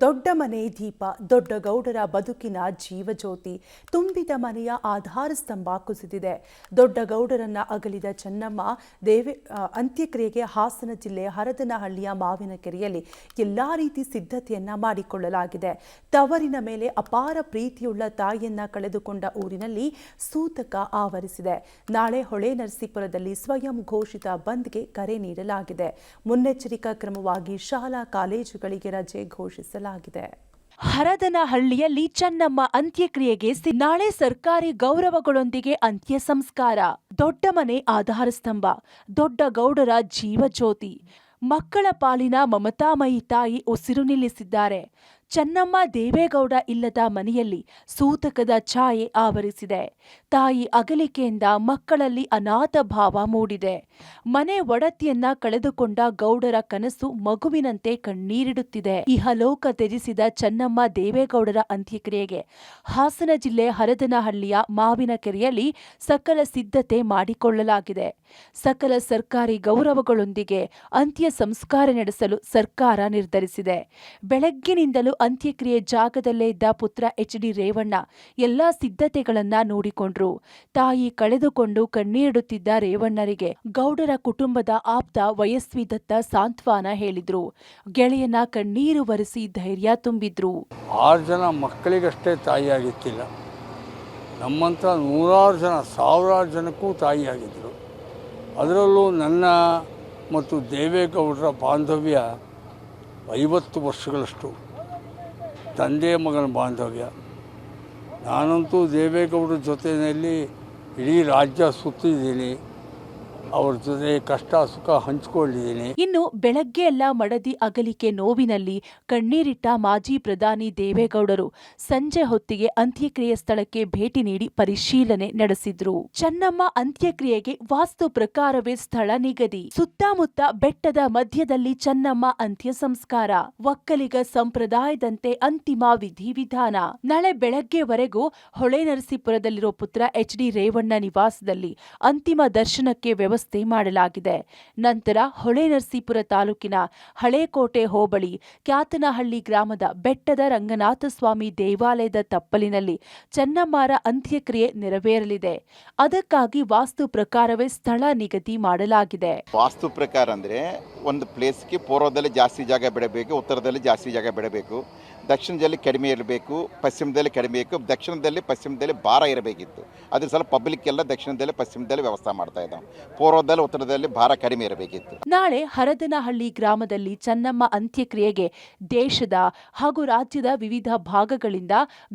ದೊಡ್ಡ ಮನೆ ದೀಪ, ದೊಡ್ಡ ಗೌಡರ ಬದುಕಿನ ಜೀವಜ್ಯೋತಿ, ತುಂಬಿದ ಮನೆಯ ಆಧಾರ ಸ್ತಂಭ ಕುಸಿದಿದೆ. ದೊಡ್ಡ ಗೌಡರನ್ನ ಅಗಲಿದ ಚೆನ್ನಮ್ಮ ಅಂತ್ಯಕ್ರಿಯೆಗೆ ಹಾಸನ ಜಿಲ್ಲೆ ಹರದನಹಳ್ಳಿಯ ಮಾವಿನಕೆರೆಯಲ್ಲಿ ಎಲ್ಲಾ ರೀತಿ ಸಿದ್ಧತೆಯನ್ನ ಮಾಡಿಕೊಳ್ಳಲಾಗಿದೆ. ತವರಿನ ಮೇಲೆ ಅಪಾರ ಪ್ರೀತಿಯುಳ್ಳ ತಾಯಿಯನ್ನ ಕಳೆದುಕೊಂಡ ಊರಿನಲ್ಲಿ ಸೂತಕ ಆವರಿಸಿದೆ. ನಾಳೆ ಹೊಳೆನರಸೀಪುರದಲ್ಲಿ ಸ್ವಯಂ ಘೋಷಿತ ಬಂದ್ಗೆ ಕರೆ ನೀಡಲಾಗಿದೆ. ಮುನ್ನೆಚ್ಚರಿಕಾ ಕ್ರಮವಾಗಿ ಶಾಲಾ ಕಾಲೇಜುಗಳಿಗೆ ರಜೆ ಘೋಷಿಸಲಾಗಿದೆ. ಹರದನಹಳ್ಳಿಯಲ್ಲಿ ಚೆನ್ನಮ್ಮ ಅಂತ್ಯಕ್ರಿಯೆಗೆ ನಾಳೆ ಸರ್ಕಾರಿ ಗೌರವಗಳೊಂದಿಗೆ ಅಂತ್ಯ ಸಂಸ್ಕಾರ. ದೊಡ್ಡ ಮನೆ ಆಧಾರ ಸ್ತಂಭ, ದೊಡ್ಡ ಗೌಡರ ಜೀವಜ್ಯೋತಿ, ಮಕ್ಕಳ ಪಾಲಿನ ಮಮತಾಮಯಿ ತಾಯಿ ಉಸಿರು ನಿಲ್ಲಿಸಿದ್ದಾರೆ. ಚೆನ್ನಮ್ಮ ದೇವೇಗೌಡ ಇಲ್ಲದ ಮನೆಯಲ್ಲಿ ಸೂತಕದ ಛಾಯೆ ಆವರಿಸಿದೆ. ತಾಯಿ ಅಗಲಿಕೆಯಿಂದ ಮಕ್ಕಳಲ್ಲಿ ಅನಾಥ ಭಾವ ಮೂಡಿದೆ. ಮನೆ ಒಡತಿಯನ್ನ ಕಳೆದುಕೊಂಡ ಗೌಡರ ಕನಸು ಮಗುವಿನಂತೆ ಕಣ್ಣೀರಿಡುತ್ತಿದೆ. ಇಹಲೋಕ ತ್ಯಜಿಸಿದ ಚೆನ್ನಮ್ಮ ದೇವೇಗೌಡರ ಅಂತ್ಯಕ್ರಿಯೆಗೆ ಹಾಸನ ಜಿಲ್ಲೆ ಹರದನಹಳ್ಳಿಯ ಮಾವಿನಕೆರೆಯಲ್ಲಿ ಸಕಲ ಸಿದ್ಧತೆ ಮಾಡಿಕೊಳ್ಳಲಾಗಿದೆ. ಸಕಲ ಸರ್ಕಾರಿ ಗೌರವಗಳೊಂದಿಗೆ ಅಂತ್ಯ ಸಂಸ್ಕಾರ ನಡೆಸಲು ಸರ್ಕಾರ ನಿರ್ಧರಿಸಿದೆ. ಬೆಳಗ್ಗಿನಿಂದಲೂ ಅಂತ್ಯಕ್ರಿಯೆ ಜಾಗದಲ್ಲೇ ಇದ್ದ ಪುತ್ರ ಎಚ್.ಡಿ. ರೇವಣ್ಣ ಎಲ್ಲಾ ಸಿದ್ಧತೆಗಳನ್ನ ನೋಡಿಕೊಂಡ್ರು. ತಾಯಿ ಕಳೆದುಕೊಂಡು ಕಣ್ಣೀರಿಡುತ್ತಿದ್ದ ರೇವಣ್ಣರಿಗೆ ಗೌಡರ ಕುಟುಂಬದ ಆಪ್ತ ವಯಸ್ವಿ ದತ್ತ ಸಾಂತ್ವನ ಹೇಳಿದ್ರು. ಗೆಳೆಯನ ಕಣ್ಣೀರು ಒರೆಸಿ ಧೈರ್ಯ ತುಂಬಿದ್ರು. 6 ಜನ ಮಕ್ಕಳಿಗಷ್ಟೇ ತಾಯಿಯಾಗಿತ್ತಿಲ್ಲ, ನಮ್ಮಂಥ ನೂರಾರು ಜನ, ಸಾವಿರಾರು ಜನಕ್ಕೂ ತಾಯಿಯಾಗಿದ್ದರು. ಅದರಲ್ಲೂ ನನ್ನ ಮತ್ತು ದೇವೇಗೌಡರ ಬಾಂಧವ್ಯ 50 ವರ್ಷಗಳಷ್ಟು ತಂದೆ ಮಗನ ಬಾಂಧವ್ಯ. ನಾನಂತೂ ದೇವೇಗೌಡರ ಜೊತೆಯಲ್ಲಿ ಇಡೀ ರಾಜ್ಯ ಸುತ್ತಿದ್ದೀನಿ, ಅವ್ರ ಜೊತೆ ಕಷ್ಟ ಸುಖ ಹಂಚಿಕೊಂಡಿದ್ದೀನಿ. ಇನ್ನು ಬೆಳಗ್ಗೆ ಎಲ್ಲ ಮಡದಿ ಅಗಲಿಕೆ ನೋವಿನಲ್ಲಿ ಕಣ್ಣೀರಿಟ್ಟ ಮಾಜಿ ಪ್ರಧಾನಿ ದೇವೇಗೌಡರು ಸಂಜೆ ಹೊತ್ತಿಗೆ ಅಂತ್ಯಕ್ರಿಯೆ ಸ್ಥಳಕ್ಕೆ ಭೇಟಿ ನೀಡಿ ಪರಿಶೀಲನೆ ನಡೆಸಿದ್ರು. ಚೆನ್ನಮ್ಮ ಅಂತ್ಯಕ್ರಿಯೆಗೆ ವಾಸ್ತು ಪ್ರಕಾರವೇ ಸ್ಥಳ ನಿಗದಿ. ಸುತ್ತಮುತ್ತ ಬೆಟ್ಟದ ಮಧ್ಯದಲ್ಲಿ ಚೆನ್ನಮ್ಮ ಅಂತ್ಯ ಸಂಸ್ಕಾರ. ಒಕ್ಕಲಿಗ ಸಂಪ್ರದಾಯದಂತೆ ಅಂತಿಮ ವಿಧಿವಿಧಾನ. ನಾಳೆ ಬೆಳಗ್ಗೆವರೆಗೂ ಹೊಳೆನರಸೀಪುರದಲ್ಲಿರೋ ಪುತ್ರ ಎಚ್.ಡಿ. ರೇವಣ್ಣ ನಿವಾಸದಲ್ಲಿ ಅಂತಿಮ ದರ್ಶನಕ್ಕೆ ವ್ಯವಸ್ಥೆ ಮಾಡಲಾಗಿದೆ. ನಂತರ ಹೊಳೆನರಸೀಪುರ ತಾಲೂಕಿನ ಹಳೇಕೋಟೆ ಹೋಬಳಿ ಕ್ಯಾತನಹಳ್ಳಿ ಗ್ರಾಮದ ಬೆಟ್ಟದ ರಂಗನಾಥಸ್ವಾಮಿ ದೇವಾಲಯದ ತಪ್ಪಲಿನಲ್ಲಿ ಚೆನ್ನಮ್ಮರ ಅಂತ್ಯಕ್ರಿಯೆ ನೆರವೇರಲಿದೆ. ಅದಕ್ಕಾಗಿ ವಾಸ್ತು ಪ್ರಕಾರವೇ ಸ್ಥಳ ನಿಗದಿ ಮಾಡಲಾಗಿದೆ. ವಾಸ್ತು ಪ್ರಕಾರ ಅಂದ್ರೆ ಒಂದು ಪ್ಲೇಸ್ಗೆ ಪೂರ್ವದಲ್ಲಿ ಜಾಸ್ತಿ ಜಾಗ ಬಿಡಬೇಕು, ಉತ್ತರದಲ್ಲಿ ಜಾಸ್ತಿ ಜಾಗ ಬಿಡಬೇಕು, ದಕ್ಷಿಣದಲ್ಲಿ ಕಡಿಮೆ ಇರಬೇಕು, ಪಶ್ಚಿಮದಲ್ಲಿ ಕಡಿಮೆ ಇರಬೇಕು, ದಕ್ಷಿಣದಲ್ಲಿ ಪಶ್ಚಿಮದಲ್ಲಿ ಭಾರ ಇರಬೇಕಿತ್ತು. ಅದು ಸ್ವಲ್ಪ ಪಬ್ಲಿಕ್ ಎಲ್ಲ ದಕ್ಷಿಣದಲ್ಲಿ ಪಶ್ಚಿಮದಲ್ಲಿ ವ್ಯವಸ್ಥೆ ಮಾಡ್ತಾ ಇದ್ದಾವೆ. ಪೂರ್ವದಲ್ಲಿ ಉತ್ತರದಲ್ಲಿ ಭಾರ ಕಡಿಮೆ ಇರಬೇಕಿತ್ತು. ನಾಳೆ ಹರದನಹಳ್ಳಿ ಗ್ರಾಮದಲ್ಲಿ ಚೆನ್ನಮ್ಮ ಅಂತ್ಯಕ್ರಿಯೆಗೆ ದೇಶದ ಹಾಗೂ ರಾಜ್ಯದ ವಿವಿಧ ಭಾಗಗಳಿಂದ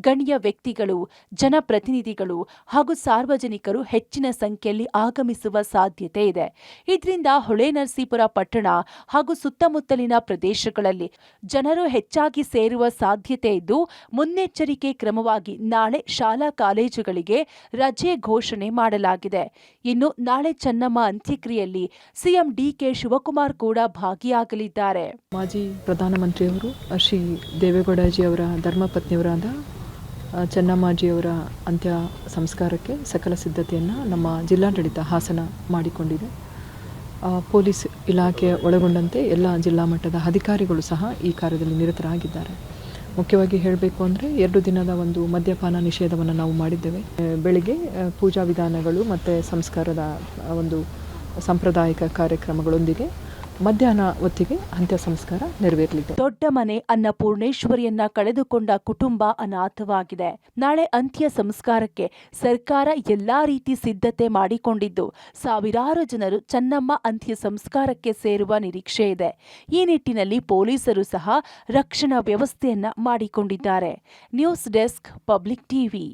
ಗಣ್ಯ ವ್ಯಕ್ತಿಗಳು, ಜನಪ್ರತಿನಿಧಿಗಳು ಹಾಗೂ ಸಾರ್ವಜನಿಕರು ಹೆಚ್ಚಿನ ಸಂಖ್ಯೆಯಲ್ಲಿ ಆಗಮಿಸುವ ಸಾಧ್ಯತೆ ಇದೆ. ಇದರಿಂದ ಹೊಳೆನರಸೀಪುರ ಪಟ್ಟಣ ಹಾಗೂ ಸುತ್ತಮುತ್ತಲಿನ ಪ್ರದೇಶಗಳಲ್ಲಿ ಜನರು ಹೆಚ್ಚಾಗಿ ಸೇರುವ ಸಾಧ್ಯತೆ ಇದ್ದು, ಮುನ್ನೆಚ್ಚರಿಕೆ ಕ್ರಮವಾಗಿ ನಾಳೆ ಶಾಲಾ ಕಾಲೇಜುಗಳಿಗೆ ರಜೆ ಘೋಷಣೆ ಮಾಡಲಾಗಿದೆ. ಇನ್ನು ನಾಳೆ ಚೆನ್ನಮ್ಮ ಅಂತ್ಯಕ್ರಿಯೆಯಲ್ಲಿ ಸಿಎಂ ಡಿ.ಕೆ. ಶಿವಕುಮಾರ್ ಕೂಡ ಭಾಗಿಯಾಗಲಿದ್ದಾರೆ. ಮಾಜಿ ಪ್ರಧಾನಮಂತ್ರಿಯವರು ಶ್ರೀ ದೇವೇಗೌಡಜಿಯವರ ಧರ್ಮಪತ್ನಿಯವರಾದ ಚೆನ್ನಮ್ಮಾಜಿಯವರ ಅಂತ್ಯ ಸಂಸ್ಕಾರಕ್ಕೆ ಸಕಲ ಸಿದ್ಧತೆಯನ್ನು ನಮ್ಮ ಜಿಲ್ಲಾಡಳಿತ ಹಾಸನ ಮಾಡಿಕೊಂಡಿದೆ. ಪೊಲೀಸ್ ಇಲಾಖೆ ಒಳಗೊಂಡಂತೆ ಎಲ್ಲ ಜಿಲ್ಲಾ ಮಟ್ಟದ ಅಧಿಕಾರಿಗಳು ಸಹ ಈ ಕಾರ್ಯದಲ್ಲಿ ನಿರತರಾಗಿದ್ದಾರೆ. ಮುಖ್ಯವಾಗಿ ಹೇಳಬೇಕು ಅಂದರೆ 2 ದಿನದ ಒಂದು ಮದ್ಯಪಾನ ನಿಷೇಧವನ್ನು ನಾವು ಮಾಡಿದ್ದೇವೆ. ಬೆಳಿಗ್ಗೆ ಪೂಜಾ ವಿಧಾನಗಳು ಮತ್ತು ಸಂಸ್ಕಾರದ ಒಂದು ಸಾಂಪ್ರದಾಯಿಕ ಕಾರ್ಯಕ್ರಮಗಳೊಂದಿಗೆ ಮಧ್ಯಾಹ್ನ ಹೊತ್ತಿಗೆ ಅಂತ್ಯ ಸಂಸ್ಕಾರ ನೆರವೇರಲಿದೆ. ದೊಡ್ಡ ಮನೆ ಅನ್ನಪೂರ್ಣೇಶ್ವರಿಯನ್ನ ಕಳೆದುಕೊಂಡ ಕುಟುಂಬ ಅನಾಥವಾಗಿದೆ. ನಾಳೆ ಅಂತ್ಯ ಸಂಸ್ಕಾರಕ್ಕೆ ಸರ್ಕಾರ ಎಲ್ಲಾ ರೀತಿ ಸಿದ್ಧತೆ ಮಾಡಿಕೊಂಡಿದ್ದು, ಸಾವಿರಾರು ಜನರು ಚೆನ್ನಮ್ಮ ಅಂತ್ಯ ಸಂಸ್ಕಾರಕ್ಕೆ ಸೇರುವ ನಿರೀಕ್ಷೆ ಇದೆ. ಈ ನಿಟ್ಟಿನಲ್ಲಿ ಪೊಲೀಸರು ಸಹ ರಕ್ಷಣಾ ವ್ಯವಸ್ಥೆಯನ್ನ ಮಾಡಿಕೊಂಡಿದ್ದಾರೆ. News desk, public TV.